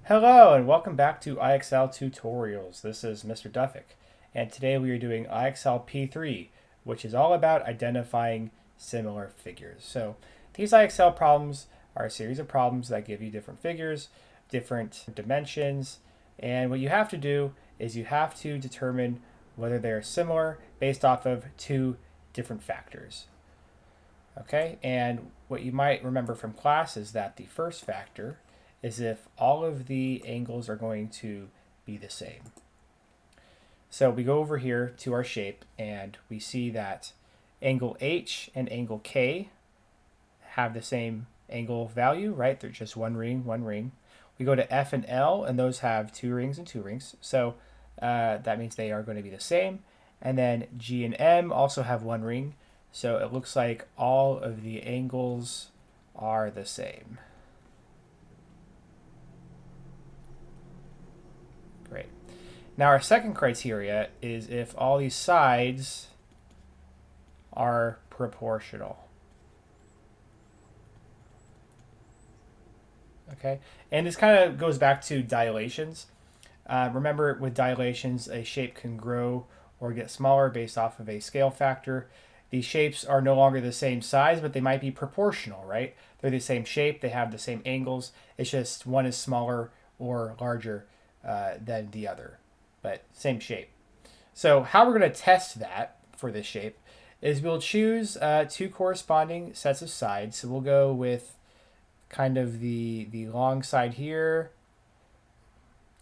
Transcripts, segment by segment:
Hello and welcome back to IXL tutorials. This is Mr. Duffick, and today we are doing IXL P3, which is all about identifying similar figures. So these IXL problems are a series of problems that give you different figures, different dimensions, and what you have to do is you have to determine whether they are similar based off of two different factors. Okay, and what you might remember from class is that the first factor is if all of the angles are going to be the same. So we go over here to our shape and we see that angle H and angle K have the same angle value, right? They're just one ring, one ring. We go to F and L and those have two rings and two rings. So that means they are going to be the same. And then G and M also have one ring. So it looks like all of the angles are the same. Great. Now our second criteria is if all these sides are proportional. Okay, and this kind of goes back to dilations. Remember, with dilations, a shape can grow or get smaller based off of a scale factor. These shapes are no longer the same size, but they might be proportional, right? They're the same shape, they have the same angles. It's just one is smaller or larger than the other, but same shape. So how we're going to test that for this shape is we'll choose two corresponding sets of sides. So we'll go with kind of the long side here,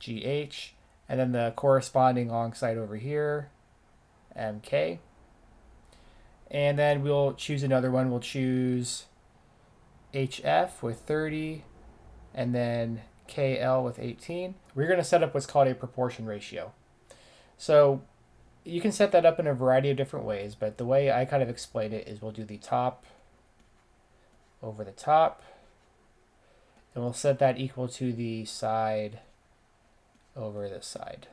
GH, and then the corresponding long side over here, MK. And then we'll choose another one. We'll choose HF with 30 and then KL with 18. We're going to set up what's called a proportion ratio. So you can set that up in a variety of different ways, but the way I kind of explain it is we'll do the top over the top, and we'll set that equal to the side over the side.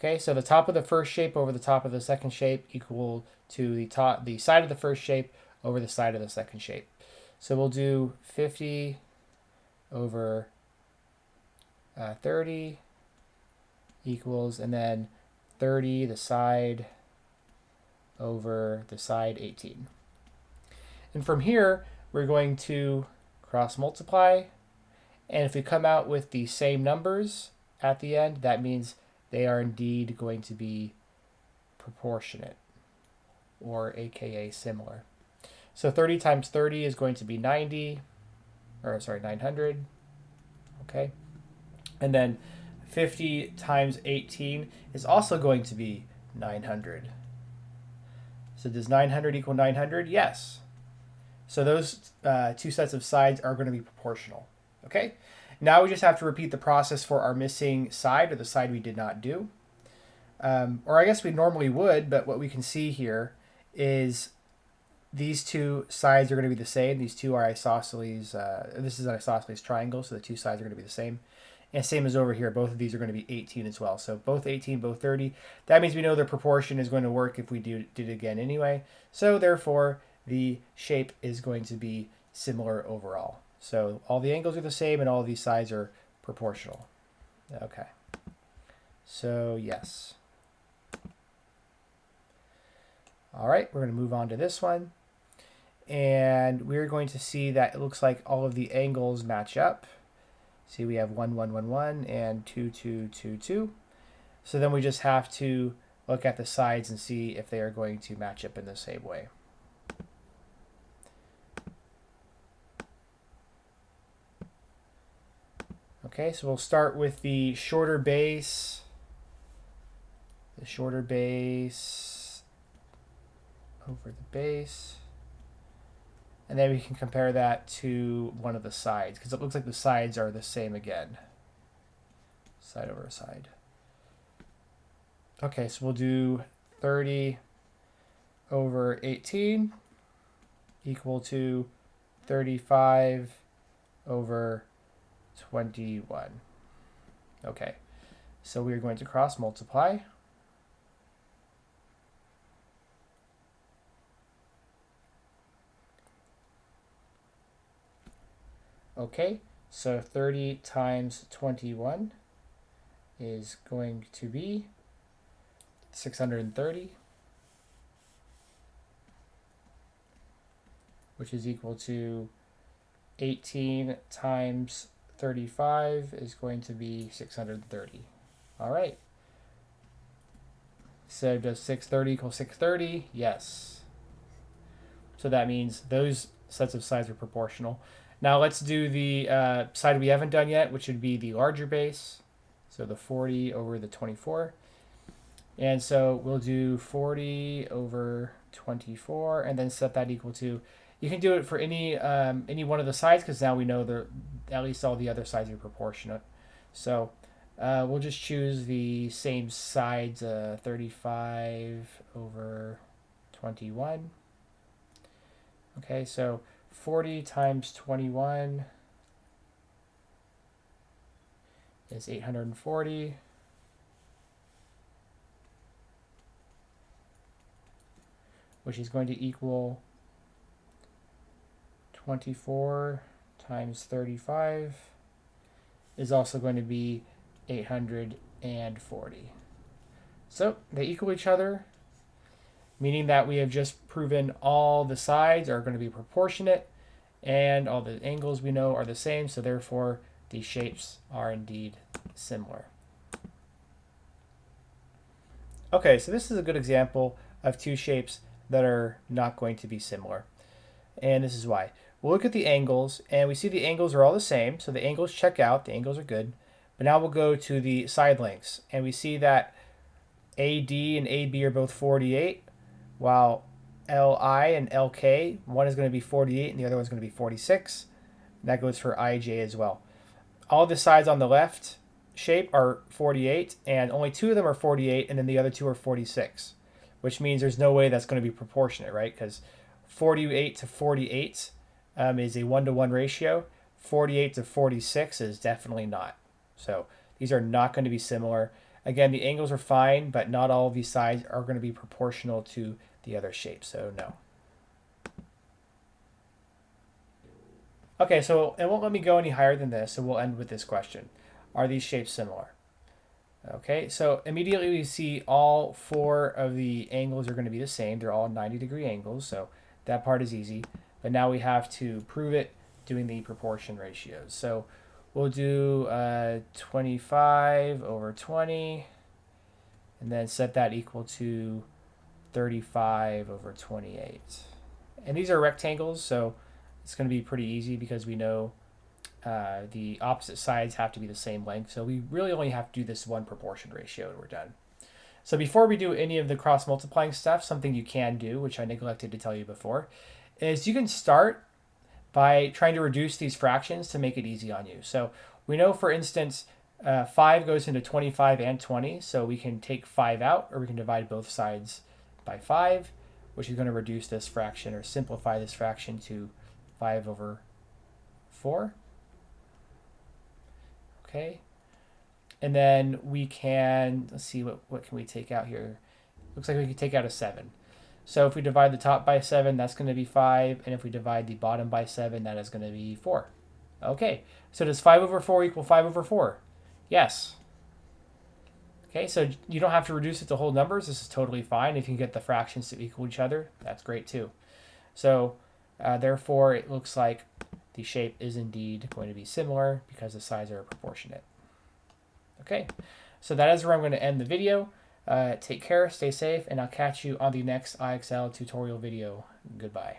Okay, so the top of the first shape over the top of the second shape equal to the side of the first shape over the side of the second shape. So we'll do 50 over 30 equals, and then 30 the side over the side 18. And from here, we're going to cross multiply. And if we come out with the same numbers at the end, that means they are indeed going to be proportionate, or AKA similar. So 30 times 30 is going to be 900. Okay. And then 50 times 18 is also going to be 900. So does 900 equal 900? Yes. So those two sets of sides are going to be proportional. Okay. Now we just have to repeat the process for our missing side, or the side we did not do. Or I guess we normally would, but what we can see here is these two sides are going to be the same. These two are isosceles. This is an isosceles triangle, so the two sides are going to be the same. And same as over here, both of these are going to be 18 as well. So both 18, both 30. That means we know the proportion is going to work if we did it again anyway. So therefore, the shape is going to be similar overall. So all the angles are the same and all of these sides are proportional. Okay. So yes. All right, we're going to move on to this one. And we're going to see that it looks like all of the angles match up. See, we have 1, 1, 1, 1 and 2, 2, 2, 2. So then we just have to look at the sides and see if they are going to match up in the same way. Okay, so we'll start with the shorter base. The shorter base over the base. And then we can compare that to one of the sides, because it looks like the sides are the same again. Side over side. Okay, so we'll do 30 over 18 equal to 35 over 21. Okay, so we are going to cross multiply. Okay, So 30 times 21 is going to be 630, which is equal to 18 times 35 is going to be 630. All right. So does 630 equal 630? Yes. So that means those sets of sides are proportional. Now let's do the side we haven't done yet, which would be the larger base. So the 40 over the 24. And so we'll do 40 over 24 and then set that equal to, you can do it for any one of the sides because now we know at least all the other sides are proportionate. So we'll just choose the same sides, 35 over 21. Okay, so 40 times 21 is 840. Which is going to equal 24 times 35 is also going to be 840. So they equal each other, meaning that we have just proven all the sides are going to be proportionate and all the angles we know are the same, so therefore these shapes are indeed similar. Okay, so this is a good example of two shapes that are not going to be similar. And this is why. We'll look at the angles, and we see the angles are all the same, so the angles check out, the angles are good. But now we'll go to the side lengths, and we see that AD and AB are both 48, while LI and LK, one is going to be 48 and the other one's going to be 46. And that goes for IJ as well. All the sides on the left shape are 48, and only two of them are 48, and then the other two are 46. Which means there's no way that's going to be proportionate, right? Because 48 to 48 is a 1-to-1 ratio. 48 to 46 is definitely not. So these are not going to be similar. Again, the angles are fine, but not all of these sides are going to be proportional to the other shapes, so no. Okay, so it won't let me go any higher than this, so we'll end with this question. Are these shapes similar? Okay, so immediately we see all four of the angles are going to be the same. They're all 90-degree angles, so that part is easy. But now we have to prove it doing the proportion ratios. So we'll do 25 over 20, and then set that equal to 35 over 28. And these are rectangles, so it's going to be pretty easy because we know the opposite sides have to be the same length. So we really only have to do this one proportion ratio and we're done. So before we do any of the cross multiplying stuff, something you can do, which I neglected to tell you before, is you can start by trying to reduce these fractions to make it easy on you. So we know, for instance, 5 goes into 25 and 20, so we can take 5 out, or we can divide both sides by 5, which is going to reduce this fraction or simplify this fraction to 5 over 4. Okay, and then we can, let's see, what can we take out here? Looks like we can take out a 7. So if we divide the top by 7, that's going to be 5, and if we divide the bottom by 7, that is going to be 4. Okay, so does 5 over 4 equal 5 over 4? Yes. Okay, so you don't have to reduce it to whole numbers. This is totally fine. If you can get the fractions to equal each other, that's great too. So therefore, it looks like the shape is indeed going to be similar because the sides are proportionate. Okay, so that is where I'm going to end the video. Take care, stay safe, and I'll catch you on the next IXL tutorial video. Goodbye.